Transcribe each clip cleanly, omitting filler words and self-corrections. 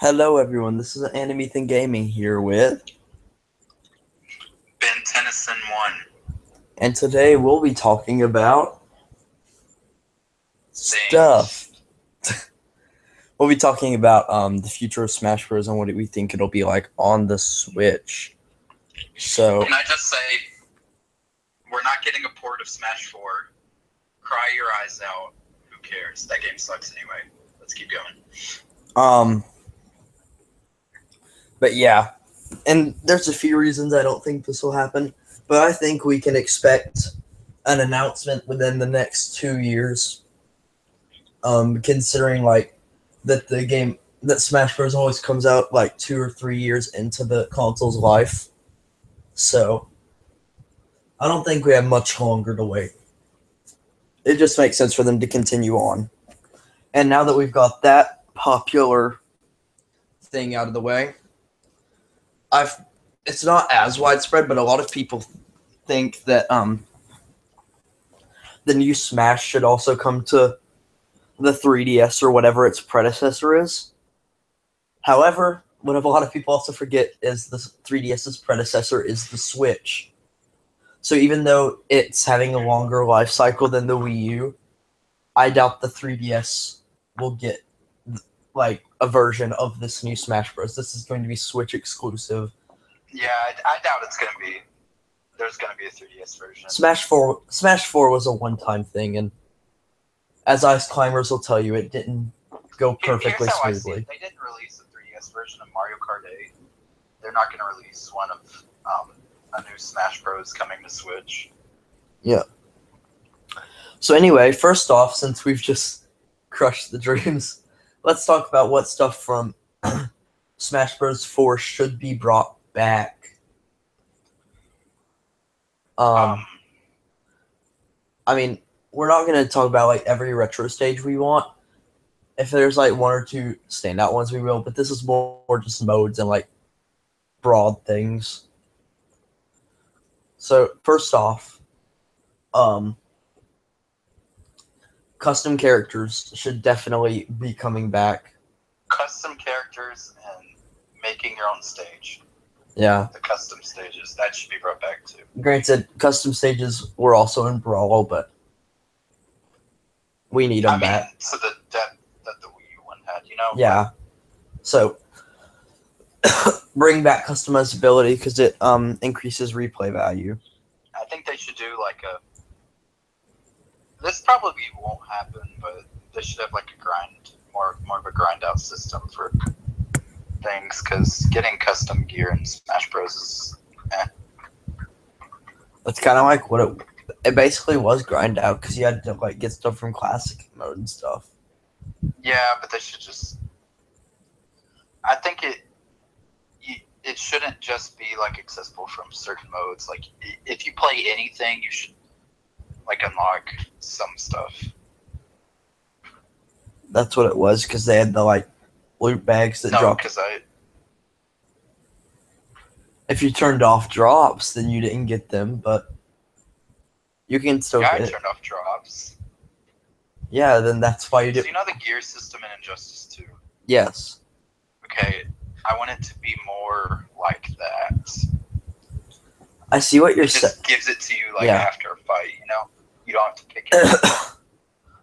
Hello everyone, this is Animethan Gaming here with, Ben10ason1 and today we'll be talking about stuff. things. We'll be talking about the future of Smash Bros. And what we think it'll be like on the Switch. So, Can I just say, we're not getting a port of Smash 4. Cry your eyes out. Who cares? That game sucks anyway. Let's keep going. but yeah, and there's a few reasons I don't think this will happen, but I think we can expect an announcement within the next 2 years. Considering like that Smash Bros. Always comes out like 2 or 3 years into the console's life. So I don't think we have much longer to wait. It just makes sense for them to continue on. And now that we've got that popular thing out of the way, it's not as widespread, but a lot of people think that the new Smash should also come to the 3DS or whatever its predecessor is. However, what a lot of people also forget is the 3DS's predecessor is the Switch. So even though it's having a longer life cycle than the Wii U, I doubt the 3DS will get like a version of this new Smash Bros. This is going to be Switch exclusive. Yeah, I doubt it's going to be. There's going to be a 3DS version. Smash 4 was a one-time thing, and as Ice Climbers will tell you, it didn't go perfectly smoothly. They didn't release a 3DS version of Mario Kart 8. They're not going to release one of a new Smash Bros. Coming to Switch. Yeah. So anyway, first off, since we've just crushed the dreams, let's talk about what stuff from Smash Bros. 4 should be brought back. I mean, we're not going to talk about like every retro stage we want. If there's like one or two standout ones, we will, but this is more just modes and like broad things. So first off, custom characters should definitely be coming back. Custom characters and making your own stage. Yeah. The custom stages, that should be brought back too. Granted, custom stages were also in Brawl, but we need them back. So the depth that the Wii U one had, you know? Yeah. So bring back customizability because it increases replay value. I think they should do like a. This probably won't happen, but they should have like a grind, more of a grind out system for things, because getting custom gear in Smash Bros is It's kind of like what it basically was grind out because you had to like get stuff from classic mode and stuff. Yeah, but they should just. I think it shouldn't just be like accessible from certain modes. Like if you play anything, you should like unlock some stuff. That's what it was because they had the like loot bags that dropped. Because if you turned off drops, then you didn't get them, but you can still get it. I turned off drops. Yeah, then that's why you did. So you know the gear system in Injustice 2? Yes. Okay, I want it to be more like that. I see what you're saying. It just gives it to you like after a fight, you know? You don't have to pick it up.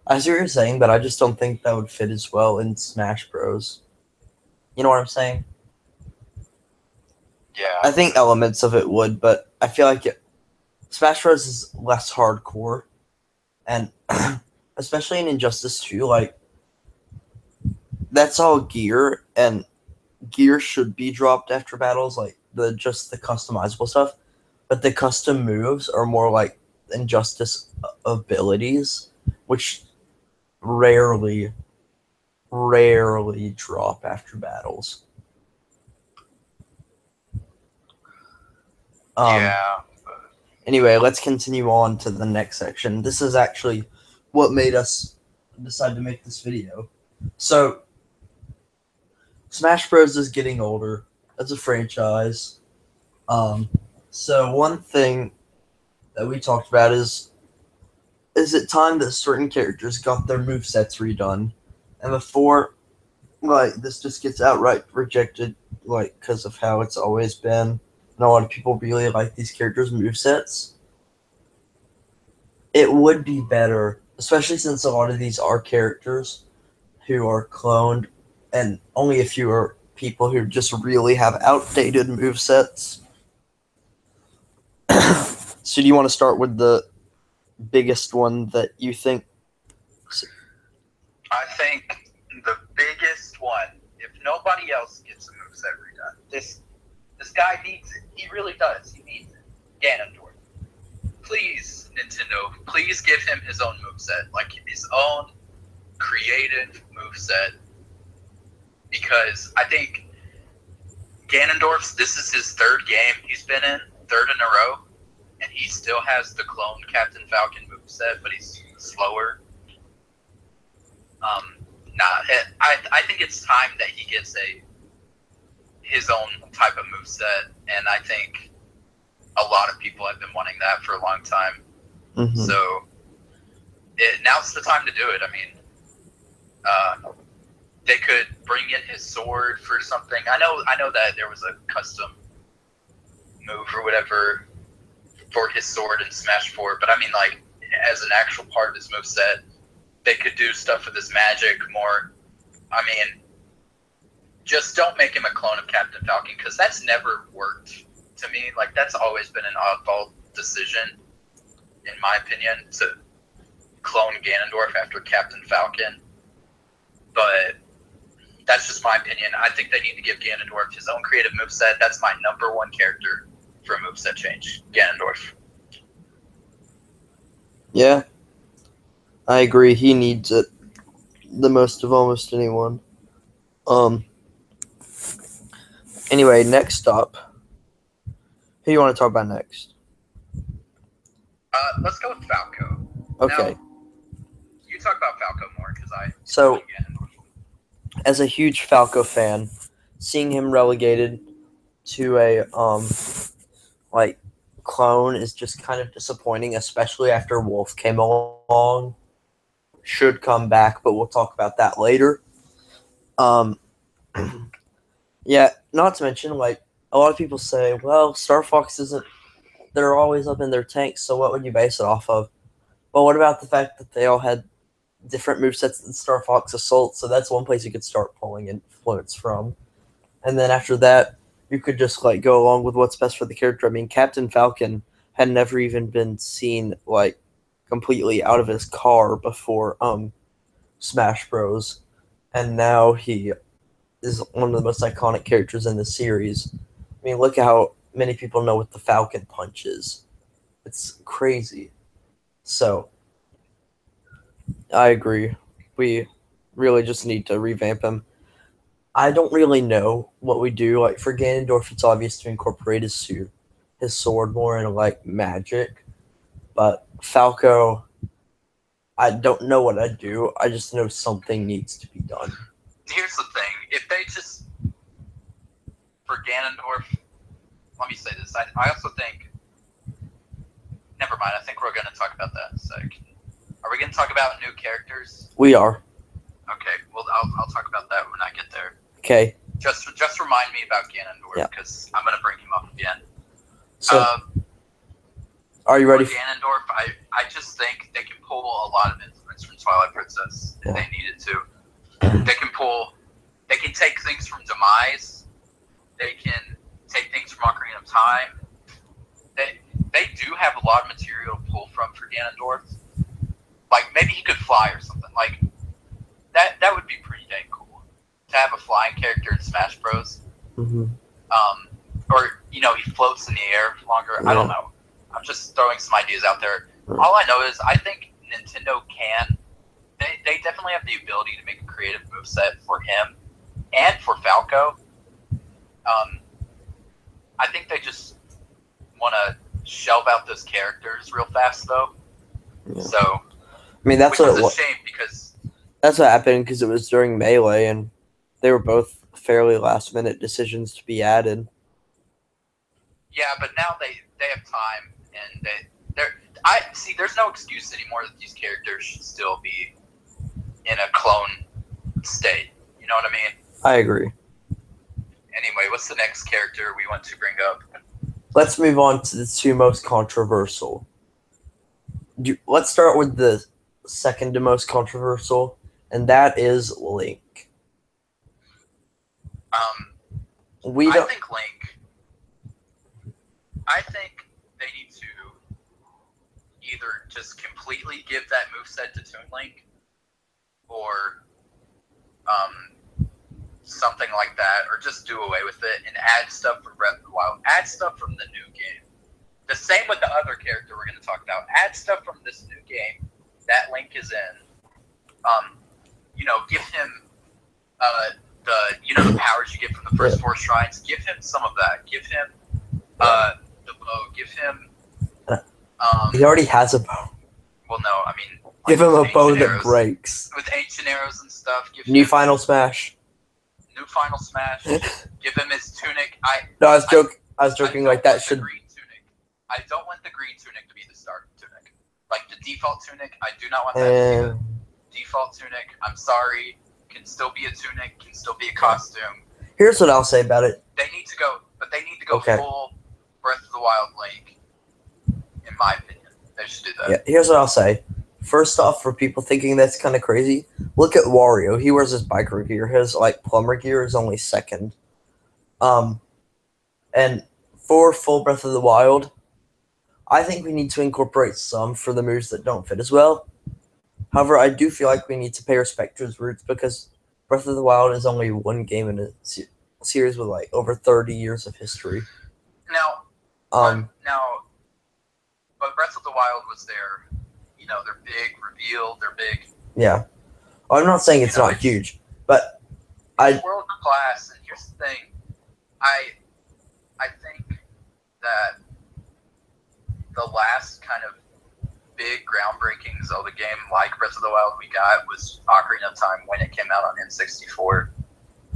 I see what you're saying, but I just don't think that would fit as well in Smash Bros. You know what I'm saying? Yeah. I think elements of it would, but I feel like Smash Bros. Is less hardcore. And especially in Injustice 2, like, that's all gear, and gear should be dropped after battles, like just the customizable stuff. But the custom moves are more like Injustice abilities, which rarely drop after battles. Yeah. Anyway, let's continue on to the next section. This is actually what made us decide to make this video. So, Smash Bros. Is getting older as a franchise. So one thing that we talked about is it time that certain characters got their movesets redone? And before like this just gets outright rejected, like because of how it's always been, and a lot of people really like these characters' movesets. It would be better, especially since a lot of these are characters who are cloned, and only a few are people who just really have outdated movesets. So, do you want to start with the biggest one that you think? I think the biggest one, if nobody else gets a moveset redone, this guy needs it. He really does. He needs it. Ganondorf. Please, Nintendo, please give him his own moveset, like his own creative moveset. Because I think Ganondorf's, this is his third game he's been in, third in a row, and he still has the cloned Captain Falcon moveset, but he's slower. I think it's time that he gets his own type of moveset, and I think a lot of people have been wanting that for a long time. Mm-hmm. So now's the time to do it. I mean, they could bring in his sword for something. I know that there was a custom move or whatever for his sword in Smash 4, but I mean, like, as an actual part of his moveset, they could do stuff with his magic more. I mean, just don't make him a clone of Captain Falcon, because that's never worked to me. Like, that's always been an oddball decision, in my opinion, to clone Ganondorf after Captain Falcon. But that's just my opinion. I think they need to give Ganondorf his own creative moveset. That's my number one character for a moveset change, Ganondorf. Yeah, I agree. He needs it the most of almost anyone. Anyway, next up, who do you want to talk about next? Let's go with Falco. Okay. Now, you talk about Falco more, because I... So, as a huge Falco fan, seeing him relegated to a clone is just kind of disappointing, especially after Wolf came along. Should come back, but we'll talk about that later. Yeah, not to mention, like, a lot of people say, well, Star Fox isn't, they're always up in their tanks, so what would you base it off of? Well, what about the fact that they all had different movesets than Star Fox Assault, so that's one place you could start pulling influence from. And then after that, you could just, like, go along with what's best for the character. I mean, Captain Falcon had never even been seen, like, completely out of his car before Smash Bros. And now he is one of the most iconic characters in the series. I mean, look at how many people know what the Falcon punch is. It's crazy. So, I agree. We really just need to revamp him. I don't really know what we do. Like, for Ganondorf, it's obvious to incorporate his sword more into, like, magic. But Falco, I don't know what I'd do. I just know something needs to be done. Here's the thing. If they just... For Ganondorf... Let me say this. I also think... Never mind. I think we're going to talk about that in a sec. Are we going to talk about new characters? We are. Okay. Well, I'll talk about that when I get there. Okay. Just remind me about Ganondorf, because I'm going to bring him up again. So, are you ready? Ganondorf, I just think they can pull a lot of influence from Twilight Princess if they needed to. They can take things from Demise. They can take things from Ocarina of Time. They do have a lot of material to pull from for Ganondorf. Like, maybe he could fly or something. Like, that would be pretty dang cool. To have a flying character in Smash Bros. Mm-hmm. Or, you know, he floats in the air longer. Yeah. I don't know. I'm just throwing some ideas out there. All I know is I think Nintendo can. They definitely have the ability to make a creative moveset for him and for Falco. I think they just want to shelve out those characters real fast, though. Yeah. So, I mean, that's a shame, because that's what happened, because it was during Melee, and they were both fairly last-minute decisions to be added. Yeah, but now they have time, and there's no excuse anymore that these characters should still be in a clone state. You know what I mean? I agree. Anyway, what's the next character we want to bring up? Let's move on to the two most controversial. Let's start with the second to most controversial, and that is Link. I think Link. I think they need to either just completely give that moveset to Toon Link, or something like that, or just do away with it and add stuff from Breath of the Wild. Add stuff from the new game. The same with the other character we're going to talk about. Add stuff from this new game that Link is in. Give him the powers you get from the first 4 shrines. Give him some of that. Give him the bow. Give him. He already has a bow. Well, no, I mean. Give him a bow that breaks. With ancient arrows and stuff. Give New him Final Smash. New Final Smash. Give him his tunic. I was joking. Like that should. Green tunic. I don't want the green tunic to be the start tunic. Like the default tunic, I do not want that to be the default tunic. I'm sorry. Can still be a tunic. Can still be a costume. Here's what I'll say about it. They need to go full Breath of the Wild Link. In my opinion, they should do that. Yeah. Here's what I'll say. First off, for people thinking that's kind of crazy, look at Wario. He wears his biker gear. His plumber gear is only second. And for full Breath of the Wild, I think we need to incorporate some for the moves that don't fit as well. However, I do feel like we need to pay respect to his roots because Breath of the Wild is only one game in a series with over 30 years of history. But Breath of the Wild was their big reveal. They're big. Yeah. I'm not saying it's not huge, but it's world class. And here's the thing, I think that the last kind of big groundbreaking Zelda game like Breath of the Wild we got was Ocarina of Time when it came out on N64,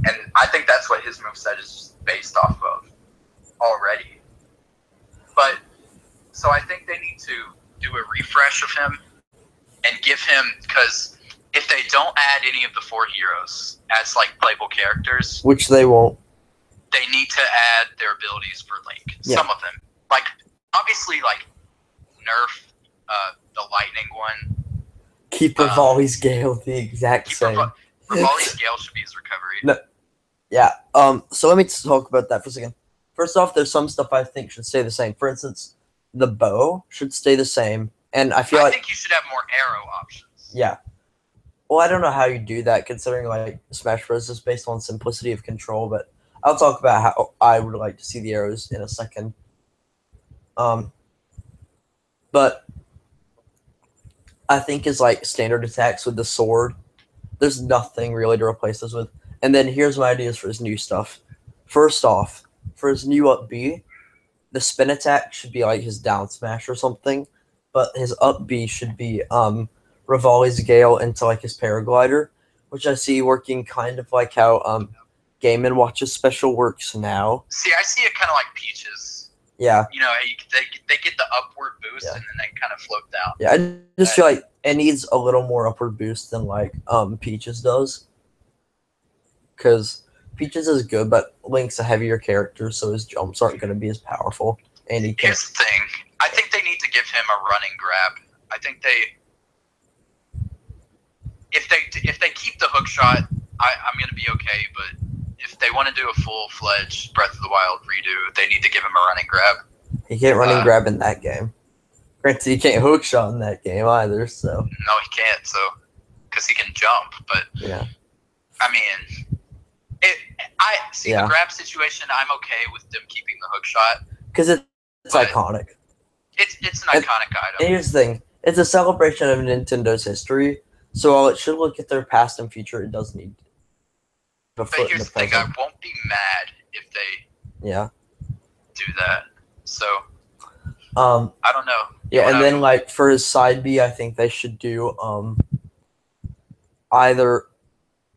and I think that's what his moveset is based off of already. But so I think they need to do a refresh of him and give him, because if they don't add any of the 4 heroes as playable characters, which they won't, they need to add their abilities for Link. Yeah. Some of them, obviously, nerf the lightning one. Keep Rivali's Gale the exact same. Rivali's Gale should be his recovery. No, yeah. So let me talk about that for a second. First off, there's some stuff I think should stay the same. For instance, the bow should stay the same, and I think you should have more arrow options. Yeah. Well, I don't know how you do that, considering Smash Bros. Is based on simplicity of control, but I'll talk about how I would like to see the arrows in a second. But I think his standard attacks with the sword, there's nothing really to replace this with. And then here's my ideas for his new stuff. First off, for his new up B, the spin attack should be his down smash or something, but his up B should be Rivali's Gale into his paraglider, which I see working kind of like how Game & Watch's special works now. See, I see it kind of like Peach's. Yeah. They get the upward boost and then they kind of float down. Yeah, I just feel like it needs a little more upward boost than Peach's does. Because Peach's is good, but Link's a heavier character, so his jumps aren't going to be as powerful. And here's the thing. I think they need to give him a running grab. I think if they keep the hook shot, I'm going to be okay, but if they want to do a full-fledged Breath of the Wild redo, they need to give him a running grab. He can't running grab in that game. Granted, he can't hook shot in that game either, so. No, he can't, because he can jump, but. Yeah. I mean, the grab situation, I'm okay with them keeping the hook shot. Because it's iconic. It's an iconic item. And here's the thing. It's a celebration of Nintendo's history, so while it should look at their past and future, it does need But here's the thing, I won't be mad if they do that. So, I don't know. Yeah, and then, for his side B, I think they should do, either,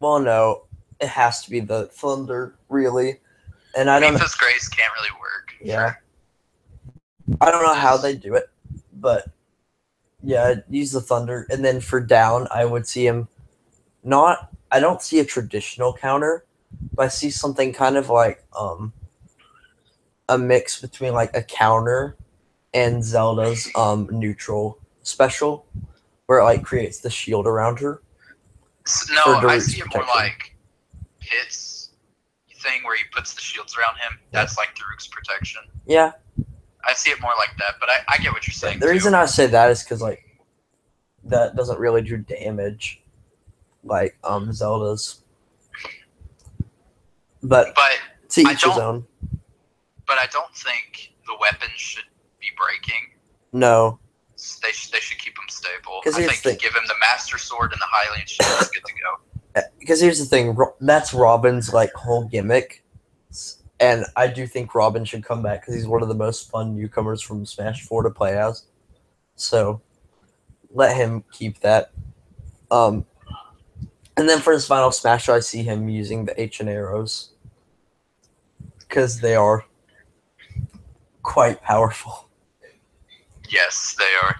well, no, it has to be the Thunder, really. And I don't know. Memphis Grace can't really work. Yeah. Sure. I don't know how they do it, but, yeah, use the Thunder. And then for down, I would see him I don't see a traditional counter, but I see something kind of like a mix between like a counter and Zelda's neutral special, where it like creates the shield around her. No, for I Daruk's see it more protection. like Pit's thing where he puts the shields around him. That's like Daruk's protection. Yeah, I see it more like that, but I get what you're saying. the reason I say that is because like that doesn't really do damage like Zelda's. But to each his own. But I don't think the weapons should be breaking. No. They should keep them stable. I think give him the Master Sword and the Hylian Shield is good to go. Because here's the thing, that's Robin's like whole gimmick, and I do think Robin should come back because he's one of the most fun newcomers from Smash 4 to play as. So let him keep that. And then for his final Smash, I see him using the ancient arrows because they are quite powerful. Yes, they are.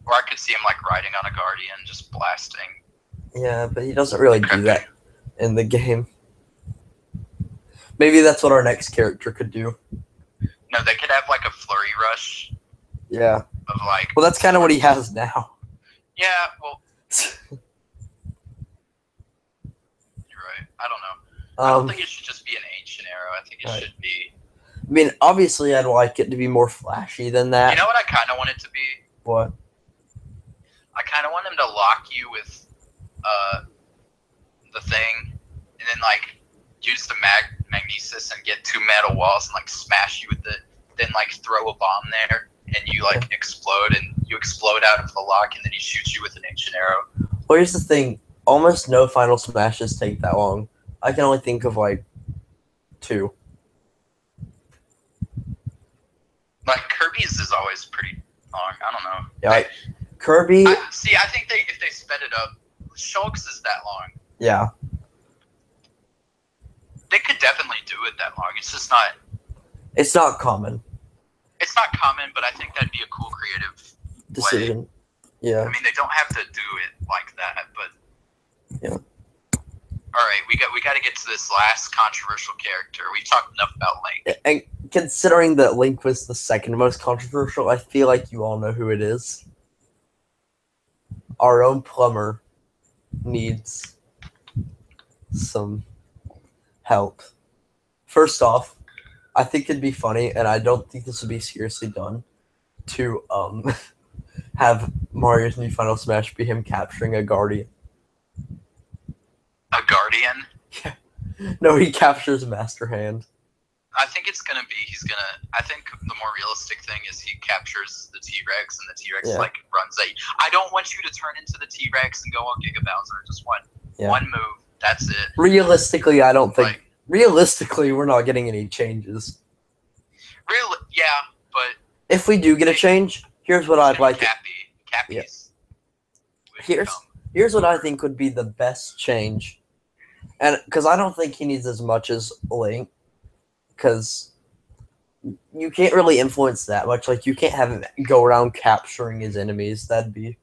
Or I could see him like riding on a Guardian, just blasting. Yeah, but he doesn't really do that in the game. Maybe that's what our next character could do. No, they could have like a flurry rush. Yeah. Of like. Well, that's kind of what he has now. Yeah, well. You're right. I don't know. I don't think it should just be an ancient arrow. I think it should be. I mean, obviously, I'd like it to be more flashy than that. You know what I kind of want it to be? What? I kind of want him to lock you with the thing, and then like use the magnesis and get 2 metal walls and like smash you with it. Then like throw a bomb there, and you like explode, and you explode out of the lock, and then he shoots you with an ancient arrow. Well, here's the thing: almost no final smashes take that long. I can only think of like 2. Like Kirby's is always pretty long. I don't know. Yeah, like Kirby. I think if they sped it up, Shulk's is that long. Yeah. They could definitely do it that long. It's just not. It's not common. It's not common, but I think that'd be a cool creative decision. Way. Yeah. I mean, they don't have to do it like that, but. Yeah. All right, we got to get to this last controversial character. We talked enough about Link. And considering that Link was the second most controversial, I feel like you all know who it is. Our own plumber needs some help. First off, I think it'd be funny, and I don't think this would be seriously done, to have Mario's new Final Smash be him capturing a Guardian. A Guardian? Yeah. No, he captures Master Hand. I think it's gonna be I think the more realistic thing is he captures the T-Rex, and the T-Rex like runs at you. I don't want you to turn into the T-Rex and go on Giga Bowser. Just one move. That's it. Realistically, I don't think. Realistically, we're not getting any changes. Yeah, but if we do get a change, here's what I'd like. Cappy's. Yeah. Here's what I think would be the best change, and because I don't think he needs as much as Link, because you can't really influence that much. Like, you can't have him go around capturing his enemies. That'd be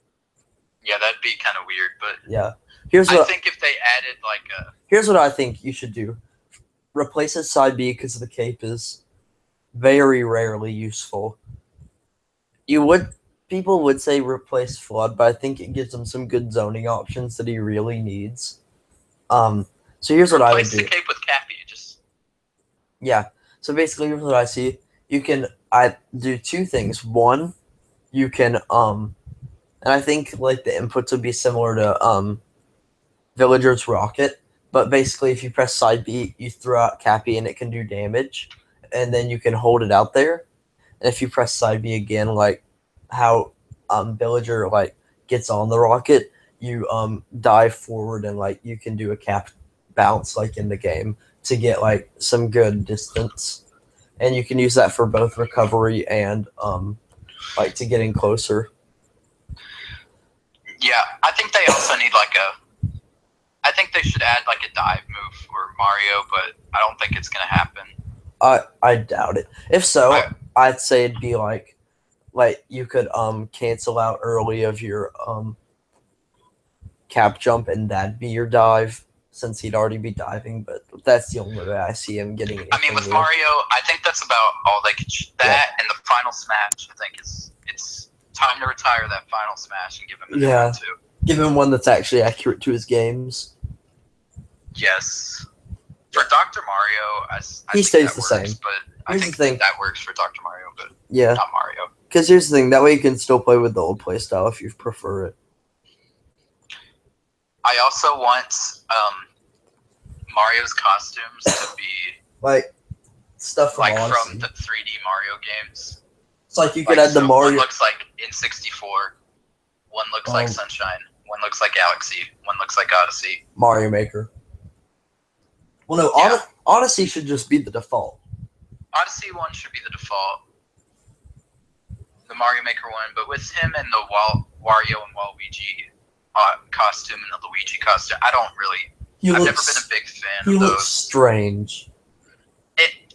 kind of weird. But yeah, I think if they added like a. Here's what I think you should do: replace his side B because the cape is very rarely useful. People would say replace Flood, but I think it gives him some good zoning options that he really needs. So here's what I would do. Replace the cape with Cappy, Yeah. So basically, here's what I see. I do 2 things. One, you can and I think like the inputs would be similar to Villager's Rocket, but basically if you press side B, you throw out Cappy and it can do damage, and then you can hold it out there. And if you press side B again, like how Villager like gets on the rocket, you dive forward and like you can do a cap bounce like in the game to get like some good distance, and you can use that for both recovery and like to getting closer. Yeah, I think they also need I think they should add like a dive move for Mario, but I don't think it's gonna happen. I doubt it. If so, I'd say it'd be like you could cancel out early of your cap jump, and that'd be your dive. since he'd already be diving, but that's the only way I see him getting anything. I mean, with new. Mario, I think that's about all they could. And the final smash, I think it's time to retire that final smash and give him a new one too. Give him one that's actually accurate to his games. Yes. For Dr. Mario, I he think stays that the works, same. But I think that works for Dr. Mario, but not Mario. Because here's the thing, that way you can still play with the old playstyle if you prefer it. I also want Mario's costumes to be like stuff from like Odyssey. from the 3D Mario games. It's like you could add the Mario. One looks like in 64. One looks like Sunshine. One looks like Galaxy. One looks like Odyssey. Mario Maker. Well, no, Odyssey should just be the default. Odyssey 1 should be the default. The Mario Maker 1, but with him and the Wario and Waluigi costume and the Luigi costume, I don't really. I've never been a big fan of those. He looks strange.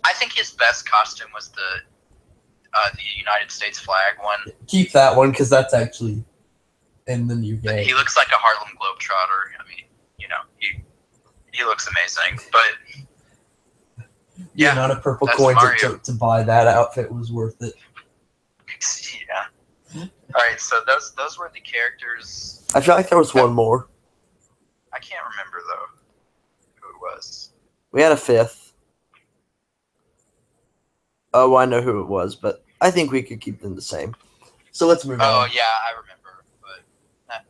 I think his best costume was the United States flag one. Keep that one because that's actually in the new game. He looks like a Harlem Globetrotter. I mean, he looks amazing. But the amount of purple coins it took to buy that outfit was worth it. Yeah. All right, so those were the characters. I feel like there was one more. I can't remember though who it was. We had a fifth. Oh, I know who it was, but I think we could keep them the same. So let's move on. Oh yeah, I remember, but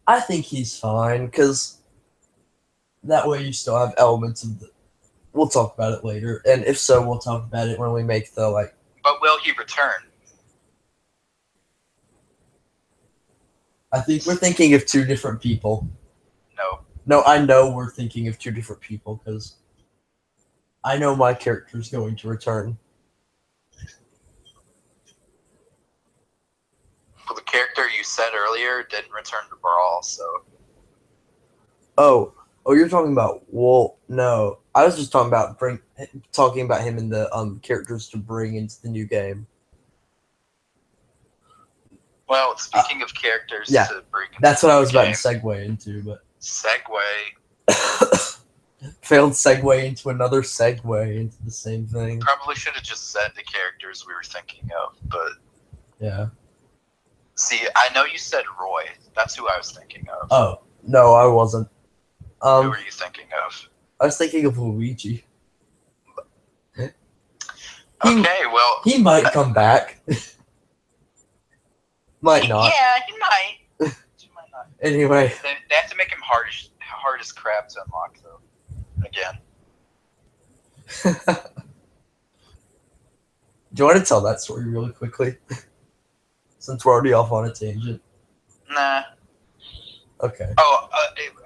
I think he's fine because that way you still have elements of the. We'll talk about it later, and if so, we'll talk about it when we make the like. But will he return? I think we're thinking of two different people. No, I know we're thinking of two different people because I know my character's going to return. Well, the character you said earlier didn't return to Brawl, so. Oh, you're talking about no, I was just talking about him in the characters to bring into the new game. Well, speaking of characters to bring into that's what I was about to segue into, but failed segue into another segue into the same thing. Probably should have just said the characters we were thinking of, but yeah. See, I know you said Roy. That's who I was thinking of. Oh no, I wasn't. Who were you thinking of? I was thinking of Luigi. Okay, well, he might come back. Might not. Yeah, he might. He might not. Anyway, they have to make him hard as crap to unlock, though. Again. Do you want to tell that story really quickly? Since we're already off on a tangent. Nah. Okay. Oh,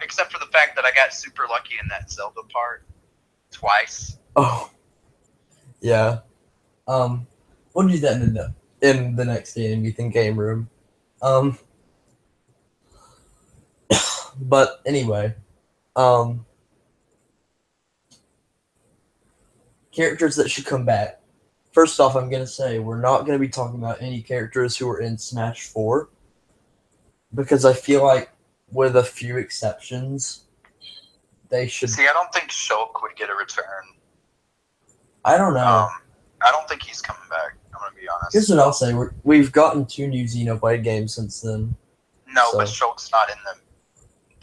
except for the fact that I got super lucky in that Zelda part twice. Oh. Yeah. We'll do that in the next game room. But anyway, characters that should come back. First off, I'm going to say we're not going to be talking about any characters who were in Smash 4 because I feel like with a few exceptions, they should... See, I don't think Shulk would get a return. I don't know. I don't think he's coming back, I'm going to be honest. Here's what I'll say. We've gotten 2 new Xenoblade games since then. No, but Shulk's not in them.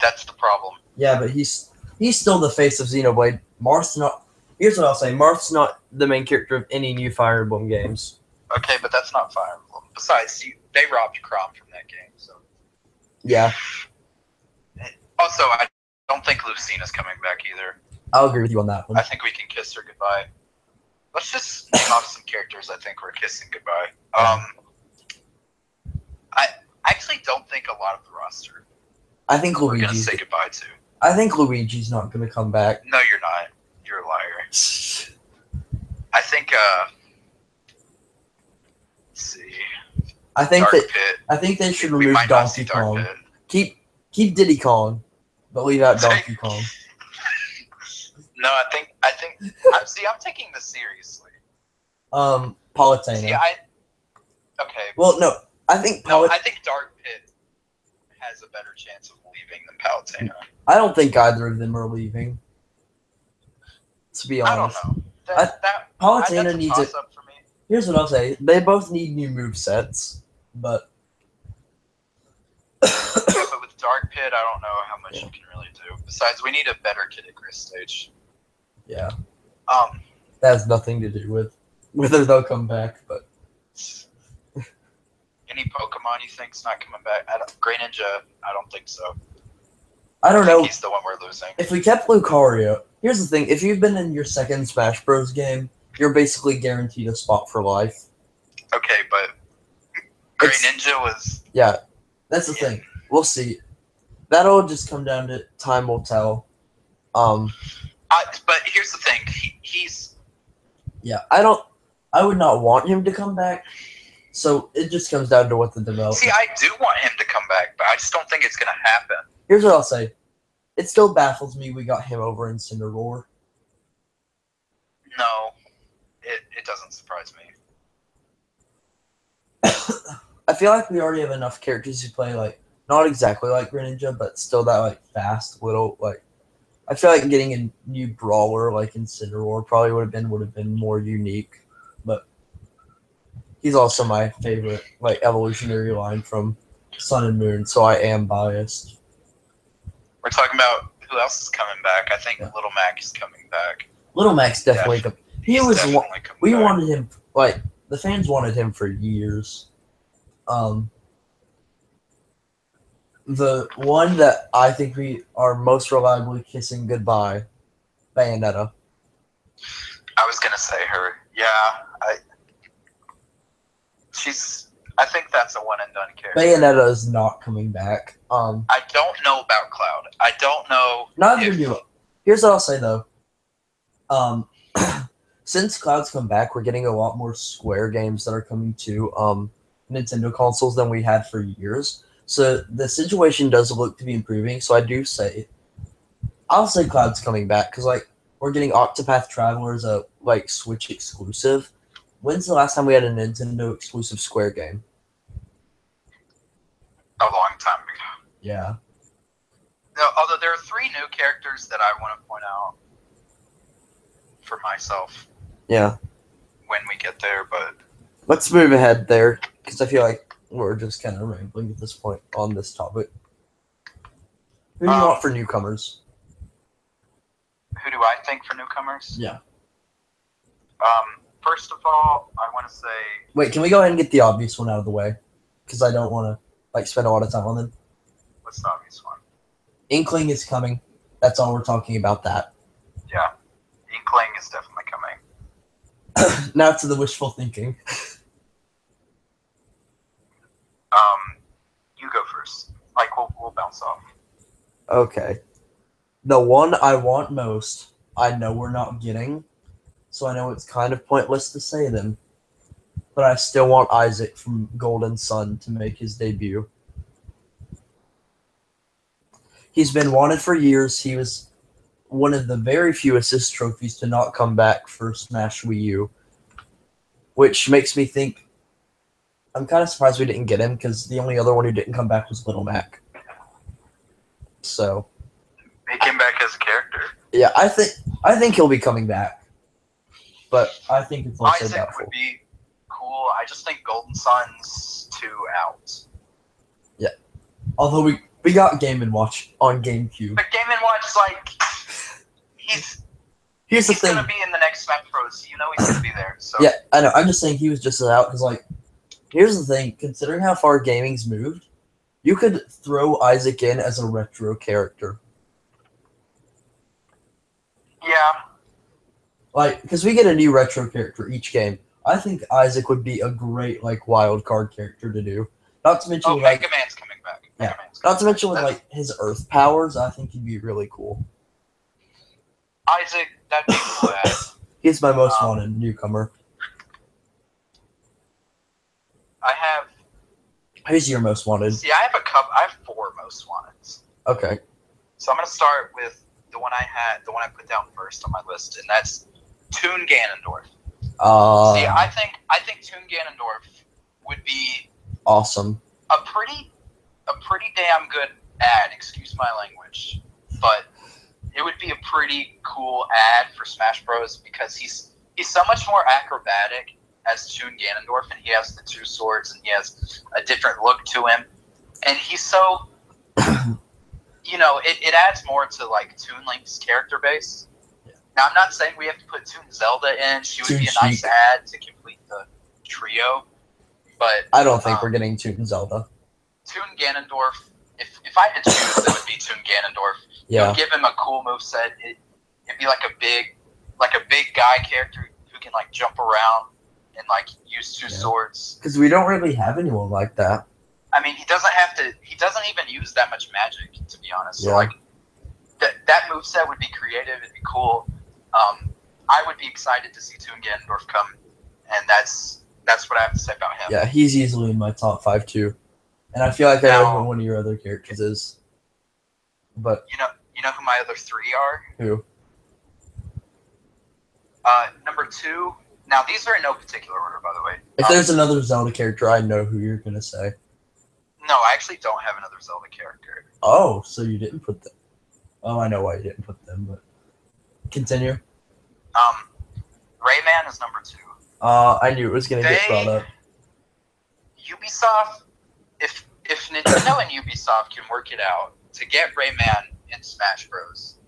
That's the problem. Yeah, but he's still the face of Xenoblade. Marth's not... Here's what I'll say. Marth's not the main character of any new Fire Emblem games. Okay, but that's not Fire Emblem. Besides, they robbed Chrom from that game, so... Yeah. Also, I don't think Lucina's coming back either. I'll agree with you on that one. I think we can kiss her goodbye. Let's just name off some characters I think we're kissing goodbye. I actually don't think a lot of the roster I think we're going to say goodbye to. I think Luigi's not going to come back. No, you're not. You're a liar. I think, let's see. I think they should remove Donkey Kong. Keep Diddy Kong, but leave out Donkey Kong. No, I think. I'm taking this seriously. Palutena. See, okay. Well, no, I think I think Dark Pit has a better chance of leaving than Palutena. I don't think either of them are leaving. To be honest, I don't know. Palutena that's a needs it. toss-up for me. Here's what I'll say: they both need new movesets, but Yeah, but with Dark Pit, I don't know how much you can really do. Besides, we need a better Kid Icarus stage. yeah, Um, that has nothing to do with whether they'll come back. But any Pokemon you think's not coming back? Great Ninja, I don't think so. I don't know. He's the one we're losing. If we kept Lucario, here's the thing: if you've been in your second Smash Bros. Game, you're basically guaranteed a spot for life. Okay, but Great Ninja was... Yeah, that's the thing. We'll see. That'll just come down to time will tell. But here's the thing. He's... Yeah, I would not want him to come back. So it just comes down to what the development... See, I do want him to come back, but I just don't think it's going to happen. Here's what I'll say. It still baffles me we got him over in Cinderroar. No, it doesn't surprise me. I feel like we already have enough characters who play, like, not exactly like Greninja, but still that, like, fast little, like... I feel like getting a new brawler, like, in Cinderroar probably would have been more unique. But he's also my favorite, like, evolutionary line from Sun and Moon, so I am biased. We're talking about who else is coming back. I think Little Mac is coming back. Little Mac's definitely coming. We back. wanted him, like, the fans wanted him for years. The one that I think we are most reliably kissing goodbye, Bayonetta. I was gonna say her. Yeah, I think that's a one and done character. Bayonetta is not coming back. I don't know about Cloud. I don't know. Neither do I. Here's what I'll say though. Since Cloud's come back, we're getting a lot more Square games that are coming to Nintendo consoles than we had for years. So the situation does look to be improving. So I'll say Cloud's coming back because like we're getting Octopath Traveler as a like Switch exclusive. When's the last time we had a Nintendo exclusive Square game? A long time ago. Yeah. No, although there are 3 new characters that I want to point out for myself. Yeah. When we get there, but let's move ahead there because I feel like we're just kind of rambling at this point on this topic. Who do you want for newcomers? Who do I think for newcomers? Yeah. First of all, I want to say... Wait, can we go ahead and get the obvious one out of the way? Because I don't want to like spend a lot of time on them. What's the obvious one? Inkling is coming. That's all we're talking about that. Yeah. Inkling is definitely coming. Now to the wishful thinking. You go first. Like, we'll bounce off. Okay. The one I want most, I know we're not getting, so I know it's kind of pointless to say them, but I still want Isaac from Golden Sun to make his debut. He's been wanted for years. He was one of the very few assist trophies to not come back for Smash Wii U, which makes me think I'm kind of surprised we didn't get him because the only other one who didn't come back was Little Mac. So he came back as a character. Yeah, I think he'll be coming back, but I think it's also Isaac doubtful. would be cool. I just think Golden Sun's too out. Yeah, although we got Game & Watch on GameCube. But Game & Watch is like he's gonna be in the next Smash Bros. You know he's gonna be there. So yeah, I know. I'm just saying he was just out because like. Here's the thing, considering how far gaming's moved, you could throw Isaac in as a retro character. Yeah. Like, because we get a new retro character each game. I think Isaac would be a great, like, wild card character to do. Not to mention, Mega Man's coming back. Not to mention with, like, his Earth powers, I think he'd be really cool. Isaac, that'd be cool. He's my most wanted newcomer. I have... Who's your most wanted? See, I have 4 most wanteds. Okay. So I'm going to start with the one I put down first on my list, and that's Toon Ganondorf. See, I think Toon Ganondorf would be awesome. A pretty damn good ad, excuse my language, but it would be a pretty cool ad for Smash Bros. Because he's so much more acrobatic as Toon Ganondorf, and he has the two swords, and he has a different look to him, and he's so, it adds more to like Toon Link's character base. Yeah. Now, I'm not saying we have to put Toon Zelda in. She would be a nice ad to complete the trio, but I don't think we're getting Toon Zelda. Toon Ganondorf. If I had to choose, it would be Toon Ganondorf. Yeah. It would give him a cool moveset. It'd be like a big guy character who can like jump around and like use two swords. Because we don't really have anyone like that. I mean, he doesn't even use that much magic, to be honest. Yeah. So like that moveset would be creative. It'd be cool. I would be excited to see Toon Ganondorf come, and that's what I have to say about him. Yeah, he's easily in my top 5 too. And I feel like I know who one of your other characters is. But you know who my other 3 are? Who? Number 2. Now these are in no particular order, by the way. If there's another Zelda character, I know who you're gonna say. No, I actually don't have another Zelda character. Oh, so you didn't put them. Oh, I know why you didn't put them, but continue. Rayman is number 2. I knew it was gonna get brought up. Ubisoft, if Nintendo and Ubisoft can work it out to get Rayman in Smash Bros.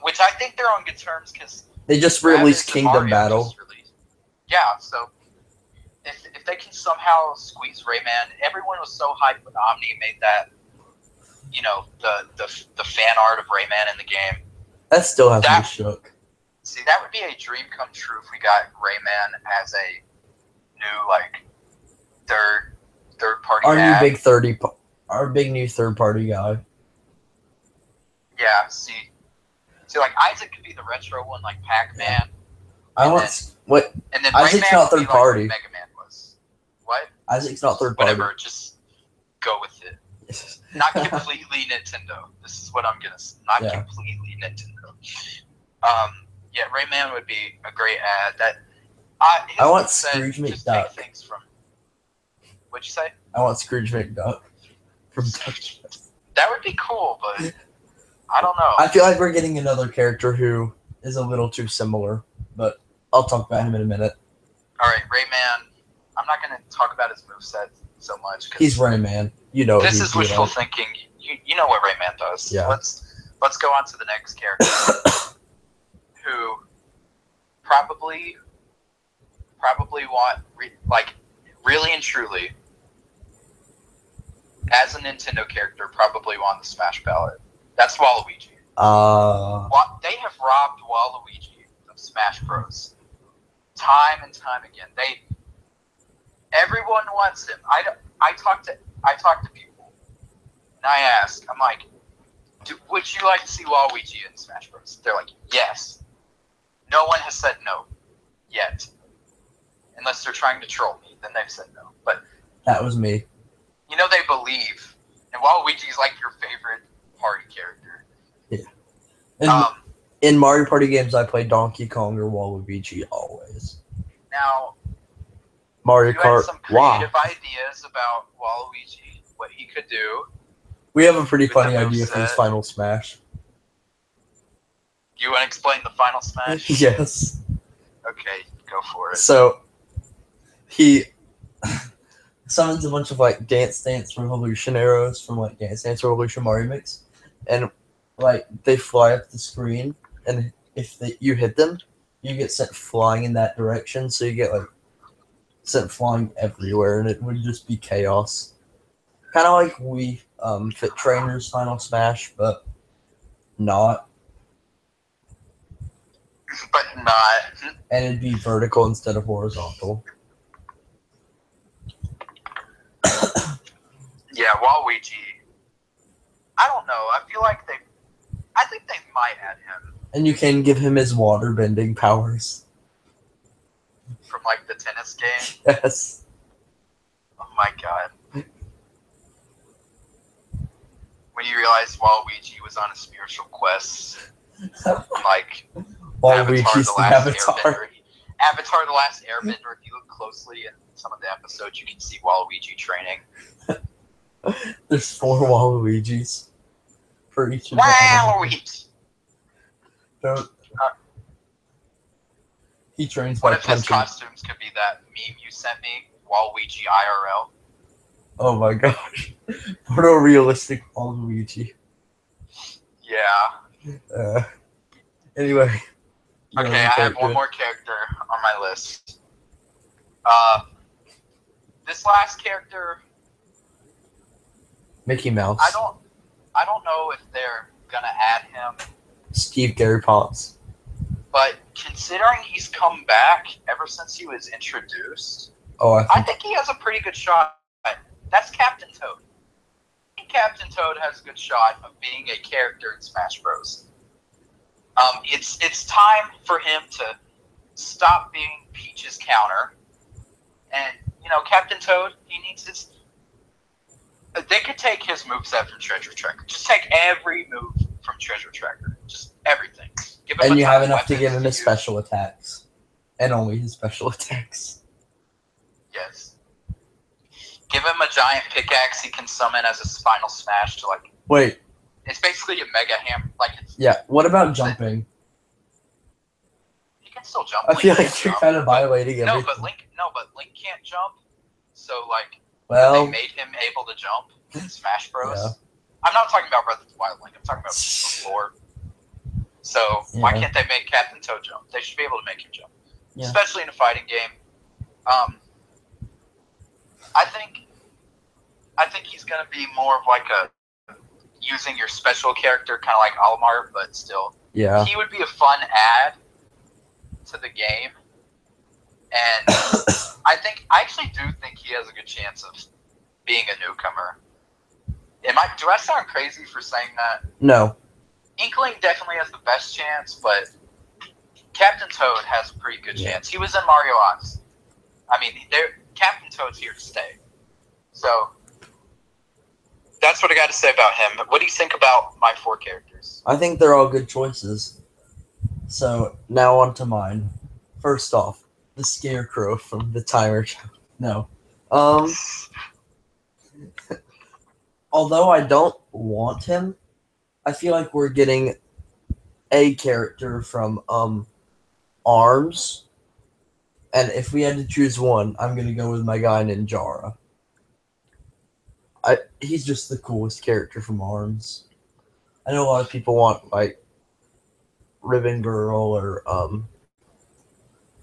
Which I think they're on good terms because they just released Kingdom Battle. Yeah, so if they can somehow squeeze Rayman, everyone was so hyped when Omni made that, the fan art of Rayman in the game. That still has me shook. See, that would be a dream come true if we got Rayman as a new third party. Our big new third party guy. Yeah, see, like Isaac could be the retro one, like Pac-Man. And then Isaac's Rayman not third party. Like Mega Man was. What? Isaac's not third party. Whatever, just go with it. Not completely Nintendo. This is what I'm gonna say. Not completely Nintendo. Yeah, Rayman would be a great ad. I want Scrooge McDuck. Things from. What'd you say? I want Scrooge McDuck from Touch. That would be cool, but I don't know. I feel like we're getting another character who is a little too similar, but I'll talk about him in a minute. All right, Rayman. I'm not going to talk about his moveset so much. He's Rayman. You know. This is wishful thinking. You know what Rayman does. Yeah. Let's go on to the next character, who probably want really and truly, as a Nintendo character, probably won the Smash ballot. That's Waluigi. They have robbed Waluigi of Smash Bros. Time and time again. Everyone wants him. I talk to people, and I ask, I'm like, would you like to see Waluigi in Smash Bros? They're like, yes. No one has said no yet, unless they're trying to troll me. Then they've said no. But that was me. They believe, and Waluigi's like your favorite party character. Yeah. In Mario Party games, I play Donkey Kong or Waluigi always. Now, Mario you Kart. had some creative ideas about Waluigi, what he could do. We have a pretty funny idea for his final smash. You want to explain the final smash? Yes. Okay, go for it. So, he summons a bunch of Dance Dance Revolution arrows from Dance Dance Revolution Mario Mix, and they fly up the screen, and if you hit them, you get sent flying in that direction. So you get sent flying everywhere, and it would just be chaos. Kind of like we Fit Trainer's Final Smash, but not. But not. And it'd be vertical instead of horizontal. Yeah, Waluigi. I don't know. I feel like I think they might add him. And you can give him his water bending powers. From the tennis game? Yes. Oh my god. When you realize Waluigi was on a spiritual quest. Waluigi's the Avatar. Avatar the Last Airbender, if you look closely in some of the episodes, you can see Waluigi training. There's 4 Waluigis for each of the Waluigi! Don't. He trains One by of his punching. costumes could be that meme you sent me, Waluigi IRL. Oh my gosh. What a realistic Waluigi. Yeah. Anyway. Okay, I have one more character on my list. This last character, Mickey Mouse. I don't know if they're gonna add him. Steve Gary Potts. But considering he's come back ever since he was introduced, I think he has a pretty good shot. That's Captain Toad. I think Captain Toad has a good shot of being a character in Smash Bros. It's time for him to stop being Peach's counter, and Captain Toad, he needs his. They could take his moveset from Treasure Tracker. Just take every move from Treasure Tracker. Just everything. Give him and you have enough to give him his special attacks, and only his special attacks. Yes. Give him a giant pickaxe he can summon as a final smash to Wait. It's basically a mega ham. Yeah. What about jumping? He can still jump. I feel like you're kind of violating everything. But Link can't jump. So well, they made him able to jump in Smash Bros. Yeah. I'm not talking about Breath of the Wild Link. I'm talking about before. So why can't they make Captain Toad jump? They should be able to make him jump, especially in a fighting game. I think he's gonna be more of a using your special character, kind of like Olimar, but still. Yeah. He would be a fun add to the game, and I actually do think he has a good chance of being a newcomer. Do I sound crazy for saying that? No. Inkling definitely has the best chance, but Captain Toad has a pretty good chance. He was in Mario Odyssey. I mean, Captain Toad's here to stay. So that's what I got to say about him. What do you think about my 4 characters? I think they're all good choices. So now on to mine. First off, the Scarecrow from the timer. No. Although I don't want him, I feel like we're getting a character from ARMS. And if we had to choose one, I'm going to go with my guy Ninjara. He's just the coolest character from ARMS. I know a lot of people want, Ribbon Girl or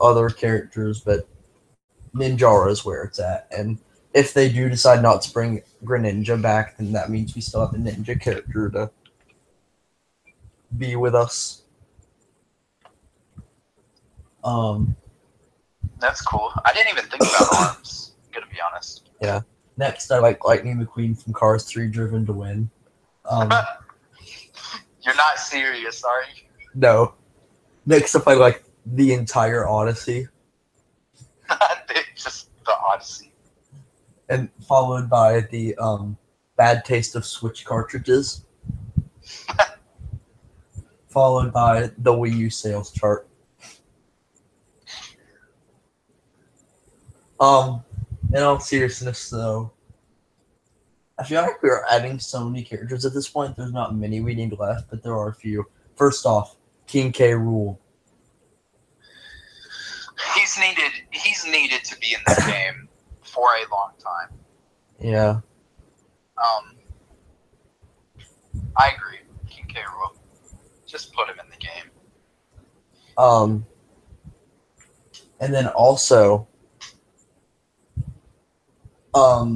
other characters, but Ninjara is where it's at. And if they do decide not to bring Greninja back, then that means we still have a ninja character to be with us. That's cool. I didn't even think about ARMS, I'm gonna be honest. Yeah. Next, I like Lightning McQueen from Cars 3 Driven to Win. You're not serious, are you? No. Next up, I like the entire Odyssey. Just the Odyssey. And followed by the Bad Taste of Switch cartridges. Followed by the Wii U sales chart. In all seriousness, though, I feel like we're adding so many characters at this point. There's not many we need left, but there are a few. First off, King K Rool. He's needed to be in this game for a long time. Yeah. I agree. King K Rool. Just put him in the game. And then also,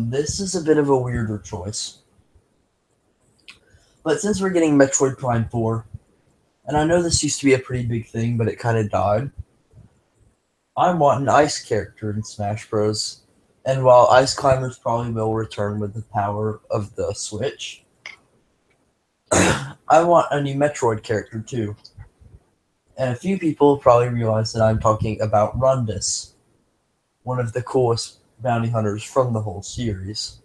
this is a bit of a weirder choice. But since we're getting Metroid Prime 4, and I know this used to be a pretty big thing, but it kind of died, I want an ice character in Smash Bros. And while Ice Climbers probably will return with the power of the Switch, I want a new Metroid character too. And a few people probably realize that I'm talking about Rundus, one of the coolest bounty hunters from the whole series.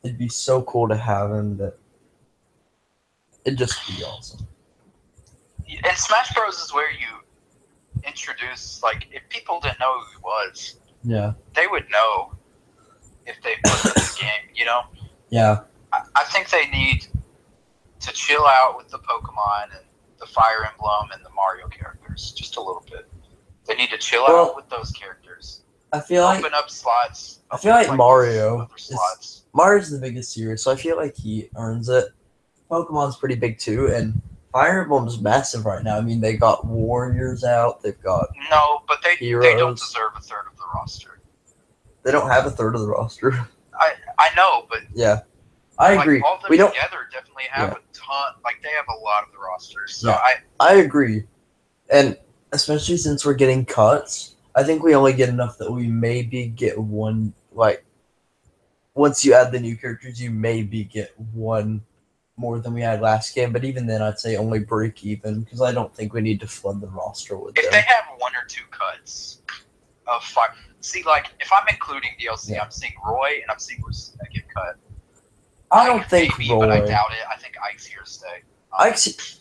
It'd be so cool to have him that it'd just be awesome. And Smash Bros. Is where you introduce, if people didn't know who he was, Yeah. they would know. if they put this game, you know? Yeah. I think they need to chill out with the Pokemon and the Fire Emblem and the Mario characters just a little bit. They need to chill out with those characters. I feel open up slots. I feel like Mario's the biggest series, so I feel like he earns it. Pokemon's pretty big too, and Fire Emblem's massive right now. I mean, they got Warriors out. They've got but they don't deserve a third of the roster. They don't have a third of the roster. I know, but yeah, I agree. All of them together definitely have a ton. Like they have a lot of the rosters. So I agree, and especially since we're getting cuts, I think we only get enough that we maybe get one. Like once you add the new characters, you maybe get one more than we had last game. But even then, I'd say only break even because I don't think we need to flood the roster with. If they have one or two cuts of fire, see, like if I'm including DLC, I'm seeing Roy and I'm seeing who's that get cut. I don't think maybe, Roy. But I doubt it. I think Ike's here to stay.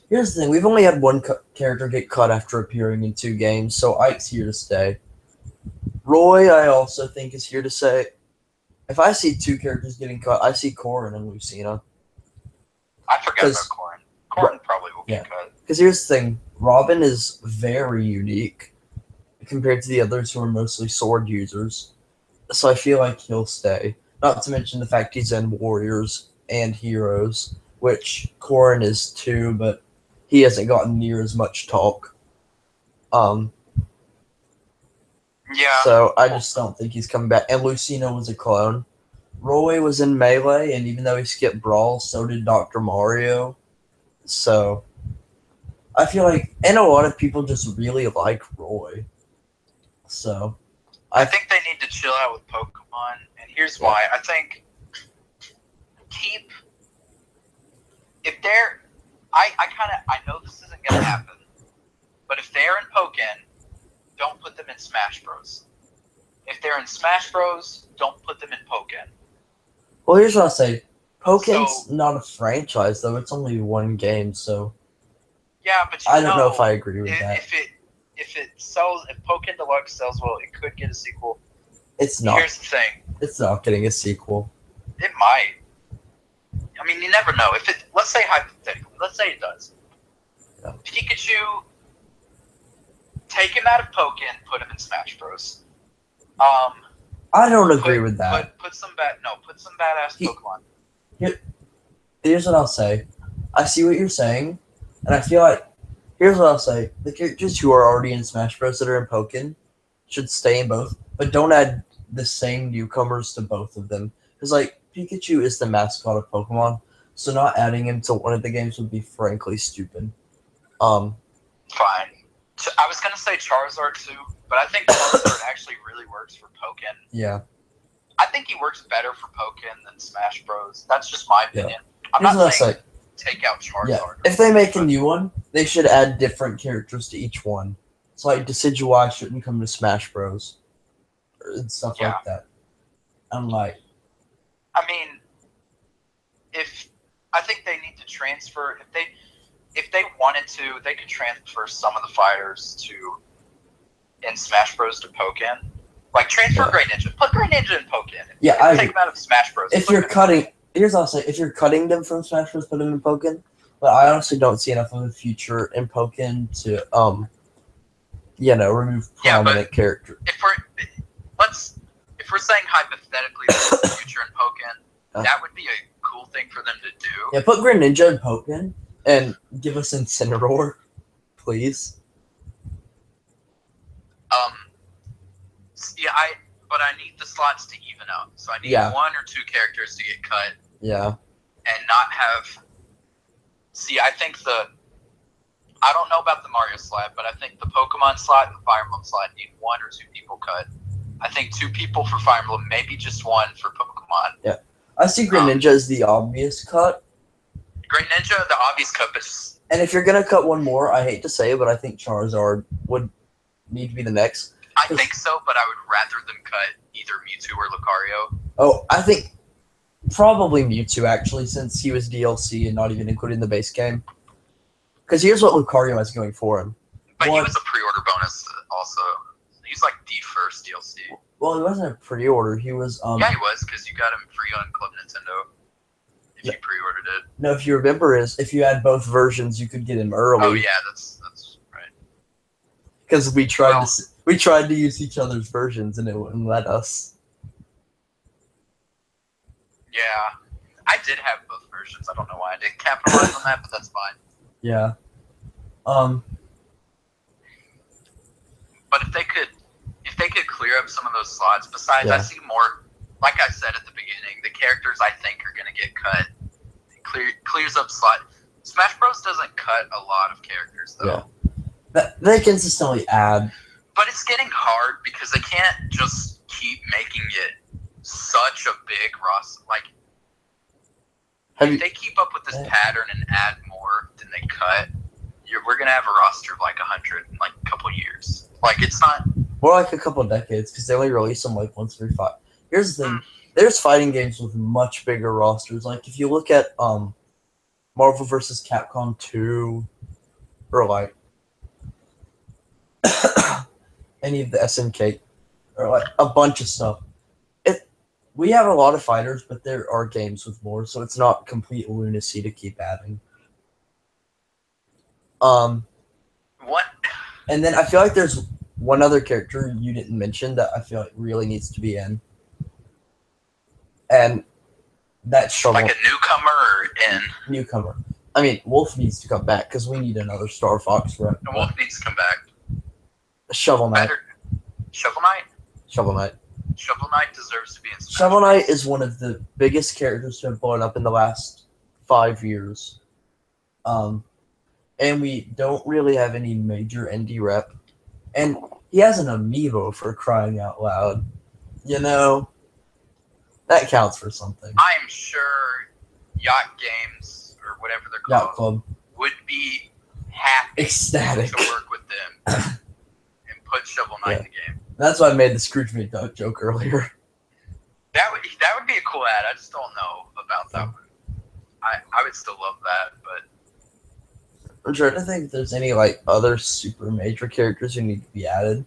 Here's the thing: we've only had one character get cut after appearing in 2 games, so Ike's here to stay. Roy, I also think, is here to stay. If I see 2 characters getting cut, I see Corrin and Lucina. I forgot about Corrin. Corrin probably will get cut. Because here's the thing: Robin is very unique compared to the others who are mostly sword users. So I feel like he'll stay. Not to mention the fact he's in Warriors and Heroes, which Corrin is too, but he hasn't gotten near as much talk. Yeah. So I just don't think he's coming back. And Lucina was a clone. Roy was in Melee, and even though he skipped Brawl, so did Dr. Mario. So I feel like, and a lot of people just really like Roy. So I think they need to chill out with Pokemon, and here's why. I think if they're, I know this isn't gonna happen, but if they're in Pokken, don't put them in Smash Bros. If they're in Smash Bros, don't put them in Pokken. Well, here's what I'll say. Pokken's not a franchise, though. It's only 1 game, so. Yeah, but I don't know if I agree with that. If Pokken Deluxe sells well, it could get a sequel. It's not. Here's the thing. It's not getting a sequel. It might. I mean, you never know. Let's say hypothetically, let's say it does. Yeah. Pikachu, take him out of Pokken, put him in Smash Bros. I don't agree with that. Put some badass Pokemon. Here's what I'll say. I see what you're saying, and I feel like here's what I'll say. The characters who are already in Smash Bros. That are in Pokken should stay in both, but don't add the same newcomers to both of them. Because, like, Pikachu is the mascot of Pokemon, so not adding him to one of the games would be frankly stupid. Fine. I was going to say Charizard too, but I think Charizard actually really works for Pokken. Yeah. I think he works better for Pokken than Smash Bros. That's just my opinion. I'm not saying take out Charizard. Yeah. If they make a new one, they should add different characters to each one. So, like, Decidueye shouldn't come to Smash Bros. And stuff like that. I'm like... I mean, I think they need to transfer... If they wanted to, they could transfer some of the fighters in Smash Bros. To Pokken. Like, transfer Greninja. Put Greninja in Pokken. Yeah, take them out of Smash Bros. If you're cutting... Here's what I'll say. If you're cutting them from Smash Bros., put them in Pokken. But I honestly don't see enough of a future in Pokken to, remove prominent characters. If we're saying hypothetically there's a future in Pokken, that would be a cool thing for them to do. Yeah, put Greninja in Pokken and give us Incineroar, please. But I need the slots to even out. So I need 1 or 2 characters to get cut. Yeah. And not have... See, I think I don't know about the Mario slot, but I think the Pokemon slot and the Fire Emblem slot need 1 or 2 people cut. I think 2 people for Fire Emblem, maybe just 1 for Pokemon. Yeah. I see Greninja as the obvious cut. Greninja, the obvious cut, but... And if you're going to cut one more, I hate to say it, but I think Charizard would need to be the next. I think so, but I would rather them cut either Mewtwo or Lucario. Oh, I think probably Mewtwo, actually, since he was DLC and not even included in the base game. Because here's what Lucario has going for him. But he was a pre-order bonus also. He's like the first DLC. Well, he wasn't a pre-order. He was Yeah, he was, because you got him free on Club Nintendo if you pre-ordered it. No, if you remember, is if you had both versions, you could get him early. Oh yeah, that's right. Because we tried to use each other's versions and it wouldn't let us. Yeah, I did have both versions. I don't know why I didn't capitalize on that, but that's fine. Yeah. But if they could clear up some of those slots. Besides, I see more. Like I said at the beginning, the characters I think are going to get cut. Clears up slot. Smash Bros doesn't cut a lot of characters though. Yeah. They consistently add. But it's getting hard because they can't just keep making it such a big roster. Like, if they keep up with this pattern and add more than they cut, we're gonna have a roster of like 100 in like a couple years. Like, it's not more like a couple of decades because they only release them like once every 5. Here's the thing: there's fighting games with much bigger rosters. Like if you look at Marvel vs. Capcom 2, or like any of the SNK, or like a bunch of stuff. We have a lot of fighters, but there are games with more, so it's not complete lunacy to keep adding. What? And then I feel like there's one other character you didn't mention that I feel like really needs to be in. And that's Shovel. Like a newcomer or in? Newcomer. I mean, Wolf needs to come back because we need another Star Fox rep. Wolf needs to come back. Shovel Knight. Shovel Knight? Shovel Knight. Shovel Knight deserves to be in Smash. Shovel Knight is one of the biggest characters to have blown up in the last 5 years. And we don't really have any major indie rep. And he has an amiibo, for crying out loud. You know, that counts for something. I'm sure Yacht Games, or whatever they're called, Yacht Club, would be happy ecstatic to work with them and put Shovel Knight in the game. That's why I made the Scrooge McDuck joke earlier. That would be a cool ad. I just don't know about that one. I would still love that, but I'm trying to think if there's any like other super major characters who need to be added.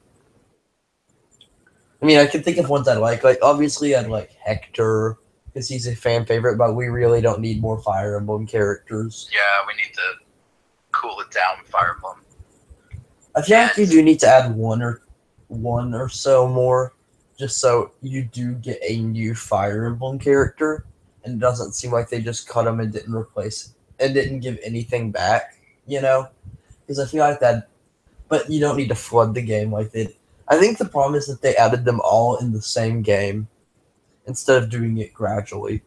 I mean, I can think of ones I like. Like obviously, I'd like Hector because he's a fan favorite, but we really don't need more Fire Emblem characters. Yeah, we need to cool it down with Fire Emblem. I feel like you do need to add one or so more, just so you do get a new Fire Emblem character, and it doesn't seem like they just cut them and didn't replace and didn't give anything back, you know? Because I feel like that, but you don't need to flood the game like they. I think the problem is that they added them all in the same game instead of doing it gradually.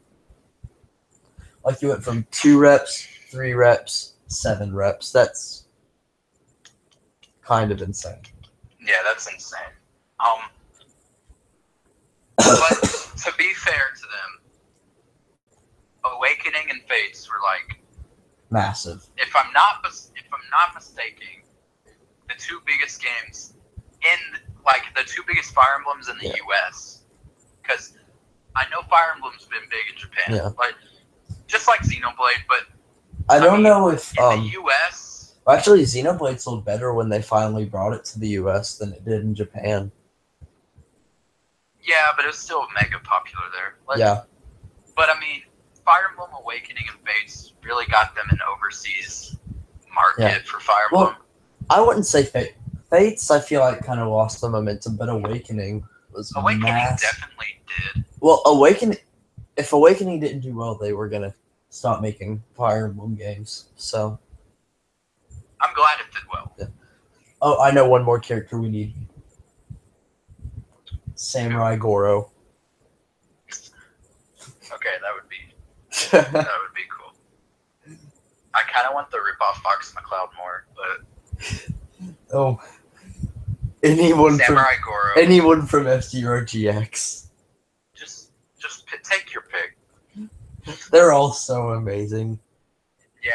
Like you went from 2 reps, 3 reps, 7 reps. That's kind of insane. Yeah, that's insane. But to be fair to them, Awakening and Fates were like massive. If I'm not mistaken, the 2 biggest games in like the 2 biggest Fire Emblems in the U.S. Because I know Fire Emblem's been big in Japan, like just like Xenoblade, but I don't know if in the U.S. Actually, Xenoblade sold better when they finally brought it to the U.S. than it did in Japan. Yeah, but it was still mega popular there. Like, yeah. But I mean, Fire Emblem Awakening and Fates really got them an overseas market for Fire Emblem. Well, I wouldn't say Fates, I feel like kind of lost the momentum, but Awakening was definitely did. Well, if Awakening didn't do well, they were going to stop making Fire Emblem games, so. I'm glad it did well. Yeah. Oh, I know one more character we need. Samurai Goro. Okay, that would be cool. I kind of want the rip-off Fox McCloud more, but anyone Goro. from F-Zero GX. Just take your pick. They're all so amazing. Yeah.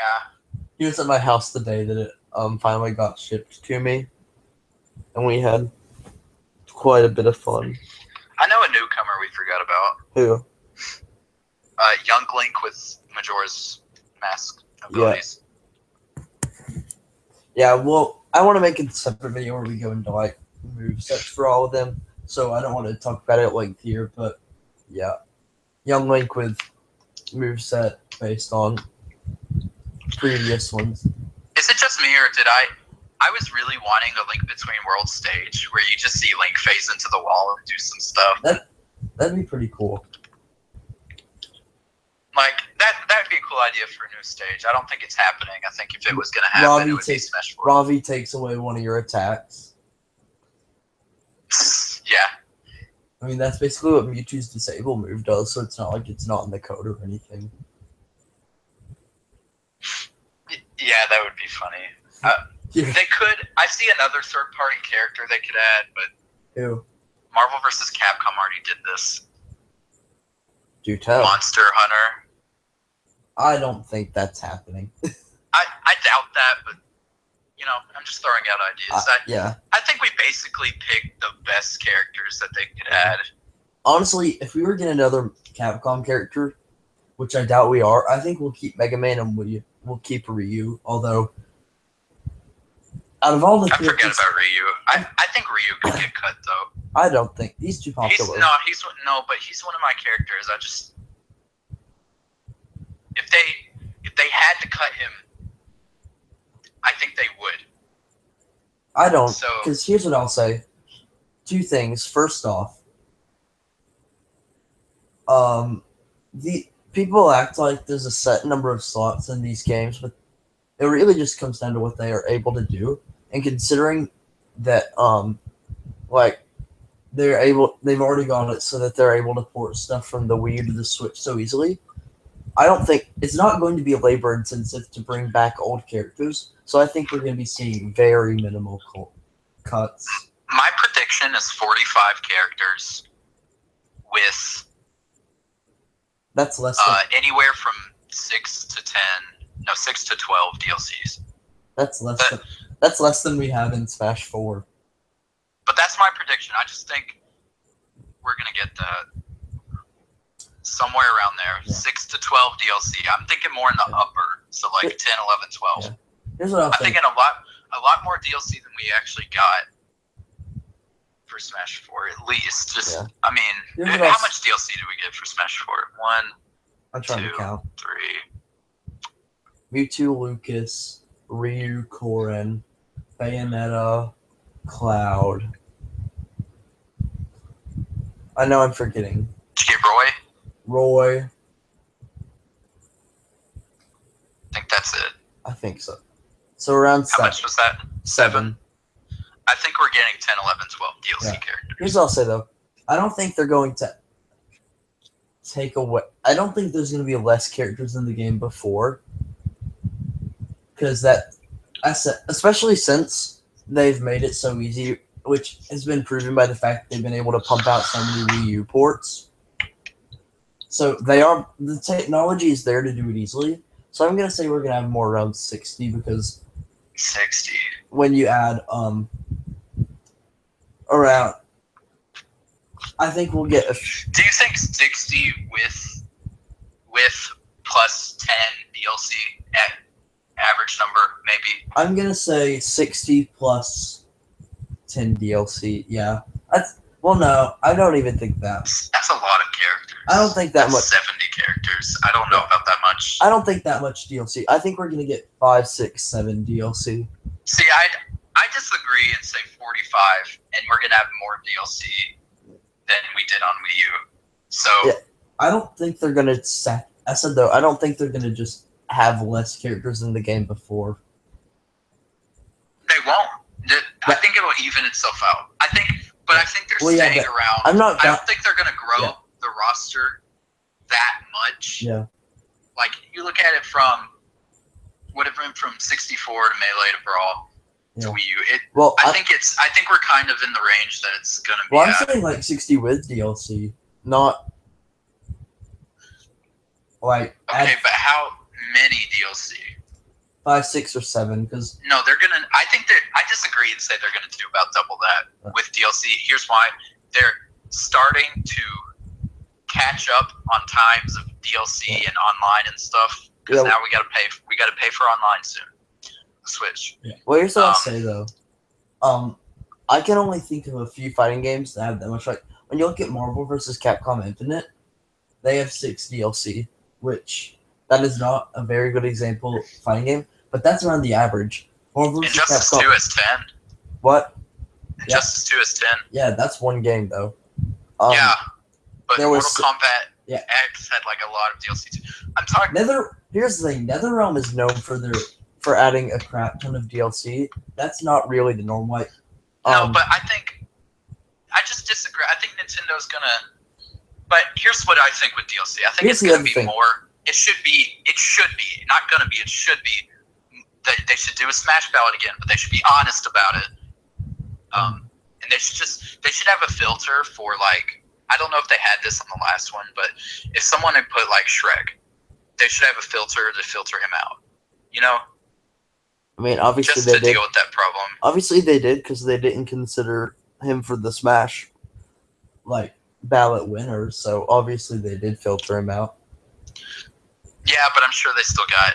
He was at my house the day that it finally got shipped to me, and we had quite a bit of fun. I know a newcomer we forgot about. Who? Young Link with Majora's Mask abilities. Yeah, well, I want to make a separate video where we go into like movesets for all of them, so I don't want to talk about it at length here. But yeah, young Link with moveset based on previous ones. Is it just me, or did I was really wanting a Link Between Worlds stage where you just see Link phase into the wall and do some stuff. That'd be pretty cool. Like that'd be a cool idea for a new stage. I don't think it's happening. I think if it was gonna happen, it would be Smash 4. Ravi takes away one of your attacks. Yeah. I mean, that's basically what Mewtwo's disable move does, so it's not like it's not in the code or anything. Yeah, that would be funny. They could. I see another third-party character they could add, but who? Marvel vs. Capcom already did this. Do tell. Monster Hunter. I don't think that's happening. I doubt that, but I'm just throwing out ideas. Yeah. I think we basically picked the best characters that they could add. Honestly, if we were getting another Capcom character, which I doubt we are, I think we'll keep Mega Man and we'll keep Ryu. Although, out of all the I forget about Ryu. I think Ryu could get cut though. I don't think he's too popular. But he's one of my characters. I just if they had to cut him, I think they would. I don't, because here's what I'll say. Two things. First off, the people act like there's a set number of slots in these games, but it really just comes down to what they are able to do. And considering that, they've already got it so that they're able to port stuff from the Wii U to the Switch so easily. I don't think it's not going to be a labor intensive to bring back old characters. So I think we're going to be seeing very minimal cuts. My prediction is 45 characters with that's less anywhere from 6 to 12 DLCs. That's less than we have in Smash 4. But that's my prediction. I just think we're going to get somewhere around there. Yeah. 6 to 12 DLC. I'm thinking more in the upper. So like 10, 11, 12. Yeah. Here's what I'm thinking a lot more DLC than we actually got for Smash 4, at least. I mean, how much DLC did we get for Smash 4? 1, I'm trying 2, to count. 3. Mewtwo, Lucas, Ryu, Corrin, Bayonetta, Cloud. I know I'm forgetting. Did you get Roy? Roy. I think that's it. I think so. So around 7. How much was that? 7. I think we're getting 10, 11, 12 DLC characters. Here's what I'll say, though. I don't think they're going to take away... I don't think there's going to be less characters in the game before. Because especially since they've made it so easy, which has been proven by the fact that they've been able to pump out so many Wii U ports. So the technology is there to do it easily. So I'm going to say we're going to have more around 60 because 60. When you add around, I think we'll get. Do you think 60 with plus 10 DLC at average number maybe? I'm gonna say 60 plus 10 DLC. Yeah, no, I don't even think that. That's a lot of characters. I don't think that much. 70 characters. I don't know about that much. I don't think that much DLC. I think we're gonna get 5, 6, 7 DLC. See, I disagree and say 45, and we're gonna have more DLC than we did on Wii U. So yeah, I don't think they're gonna I said though, I don't think they're gonna just have less characters in the game before. They won't. I think it'll even itself out. I think they're staying around. I don't think they're gonna grow the roster that much. Yeah. Like you look at it from would have been from 64 to Melee to Brawl to Wii U. I think we're kind of in the range that it's gonna be. Well, I'm saying like 60 with DLC, not like. Okay, but how many DLC? 5, 6, or 7, because no, they're gonna. I disagree and say they're gonna do about double that with DLC. Here's why: they're starting to catch up on times of DLC and online and stuff. Because now we gotta pay. We gotta pay for online soon. The Switch. Yeah. Well, here's what I'll say though. I can only think of a few fighting games that have that much. Like when you look at Marvel vs. Capcom Infinite, they have 6 DLC, which that is not a very good example of fighting game, but that's around the average. Marvel vs. Injustice Capcom. 2 is 10. What? Injustice 2 is 10. Yeah, that's one game though. Yeah, but there Mortal was- Kombat Yeah. X had like a lot of DLC too. I'm talking. Here's the thing. NetherRealm is known for adding a crap ton of DLC. That's not really the norm. Like, No, but I just disagree. I think Nintendo's gonna. But here's what I think with DLC. I think Here's it's the gonna other be thing. more. It should be. Not gonna be. It should be. They should do a Smash ballot again, but they should be honest about it. And they should have a filter for like. I don't know if they had this on the last one, but if someone had put like Shrek, they should have a filter to filter him out. You know, I mean, obviously just they to did. deal with that problem. Obviously they did because they didn't consider him for the Smash like ballot winner. So obviously they did filter him out. Yeah, but I'm sure they still got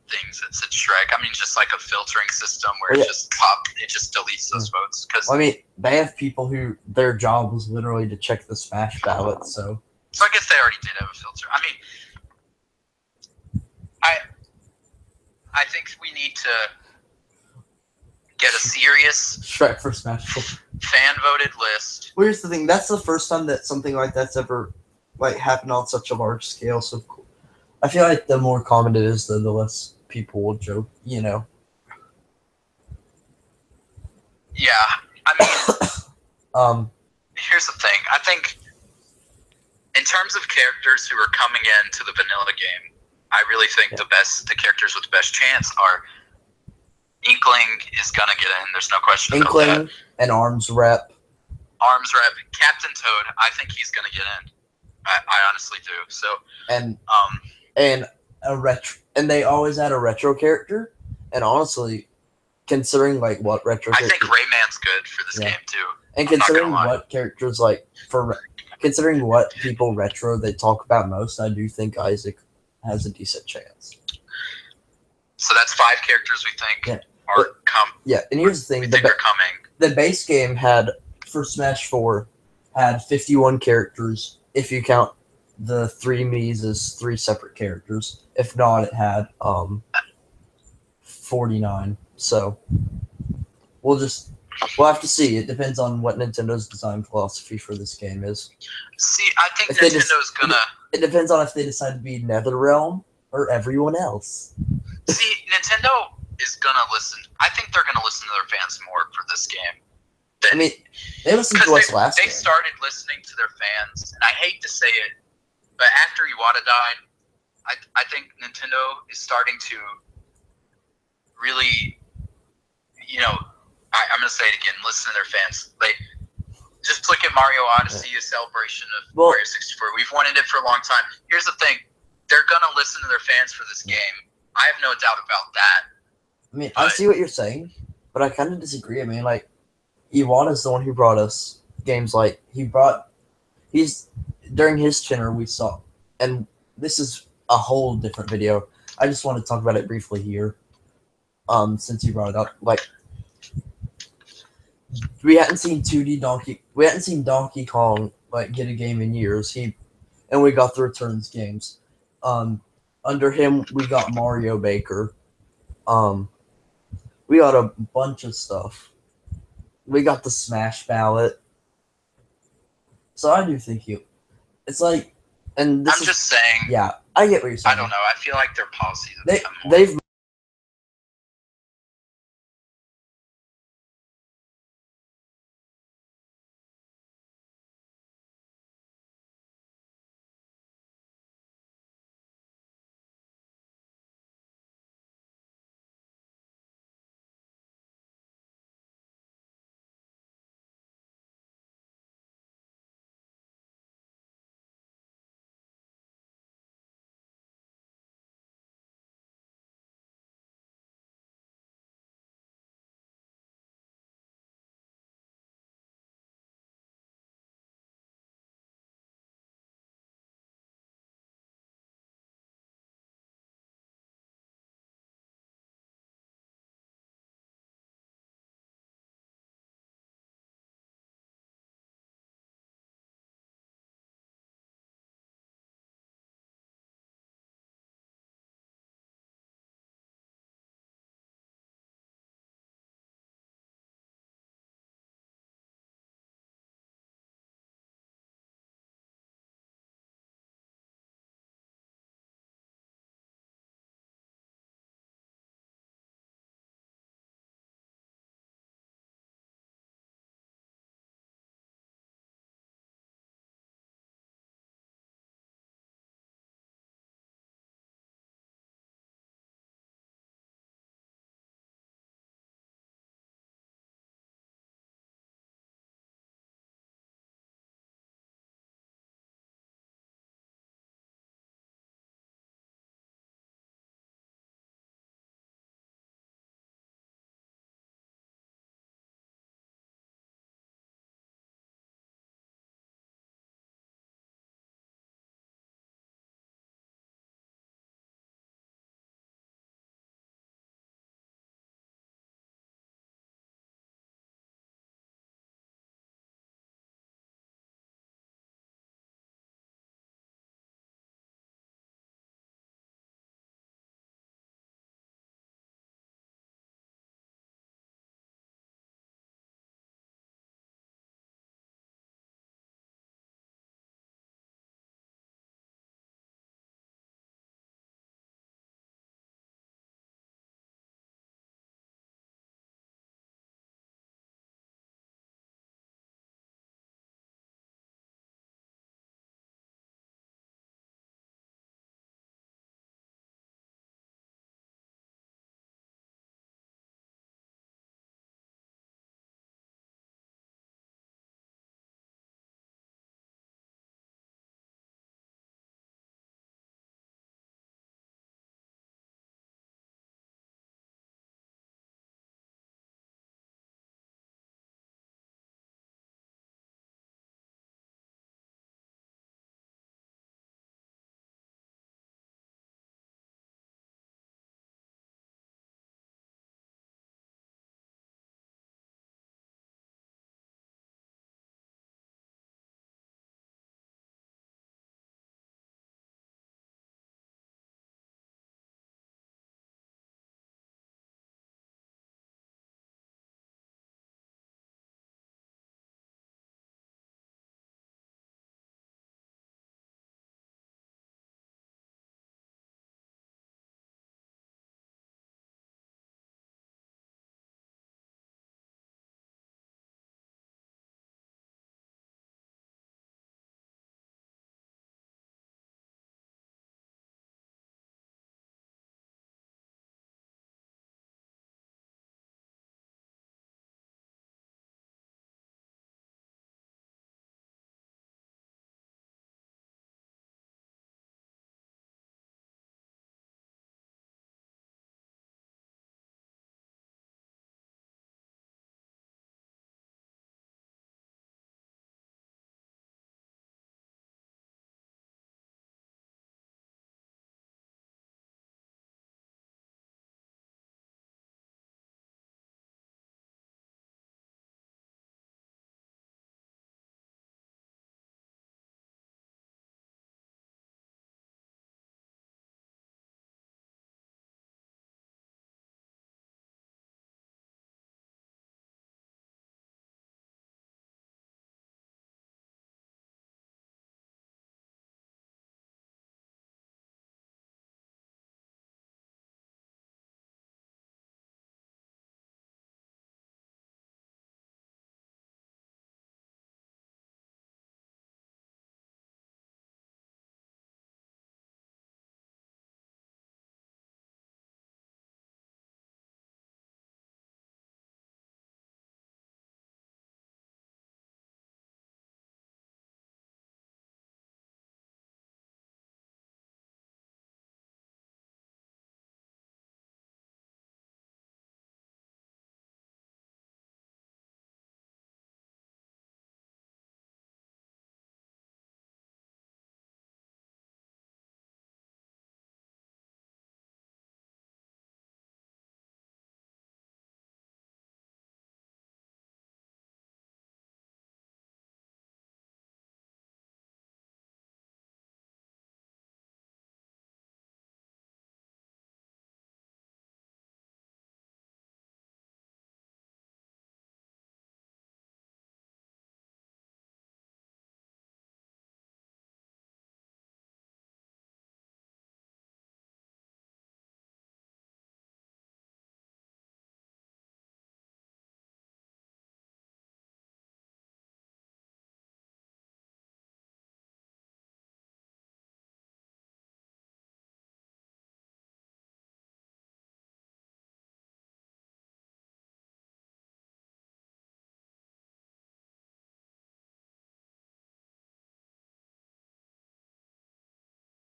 things that said Shrek. I mean, just like a filtering system where it just deletes those votes. Because I mean, they have people who their job was literally to check the Smash ballot. So I guess they already did have a filter. I mean, I think we need to get a serious Shrek for Smash. fan voted list. Well, here's the thing. That's the first time that something like that's ever like happened on such a large scale. So I feel like the more common it is, the less people will joke. You know. Yeah, I mean, here's the thing. I think in terms of characters who are coming into the vanilla game, I really think the characters with the best chance are Inkling is gonna get in. There's no question about that. Inkling and Arms Rep. Arms Rep, Captain Toad. I think he's gonna get in. I honestly do. So and a retro, and they always add a retro character. And honestly, considering like what retro, I think Rayman's good for this game too. And considering what characters like considering what people retro they talk about most, I do think Isaac has a decent chance. So that's 5 characters we think are coming. Yeah, and here's the thing: are coming. The base game had for Smash 4 had 51 characters. If you count the 3 Mii's as 3 separate characters, if not, it had 49. So we'll have to see. It depends on what Nintendo's design philosophy for this game is. See, I think Nintendo's gonna. It depends on if they decide to be NetherRealm or everyone else. See, Nintendo is gonna listen. I think they're gonna listen to their fans more for this game. I mean, they listened to us last game. They started listening to their fans, and I hate to say it, but after Iwata died, I think Nintendo is starting to really, I'm gonna say it again. Listen to their fans. Just look at Mario Odyssey, a celebration of Mario 64. We've wanted it for a long time. Here's the thing: they're gonna listen to their fans for this game. I have no doubt about that. I mean, I see what you're saying, but I kind of disagree. I mean, like, Iwata's the one who brought us games like during his tenure we saw, and this is a whole different video. I just want to talk about it briefly here, since you brought it up. Like, we hadn't seen Donkey Kong like get a game in years. And we got the Returns games. Under him, we got Mario Maker. We got a bunch of stuff. We got the Smash ballot. So I do think it's like, and I'm just saying. Yeah, I get what you're saying. I don't know. I feel like their policies have become more. They've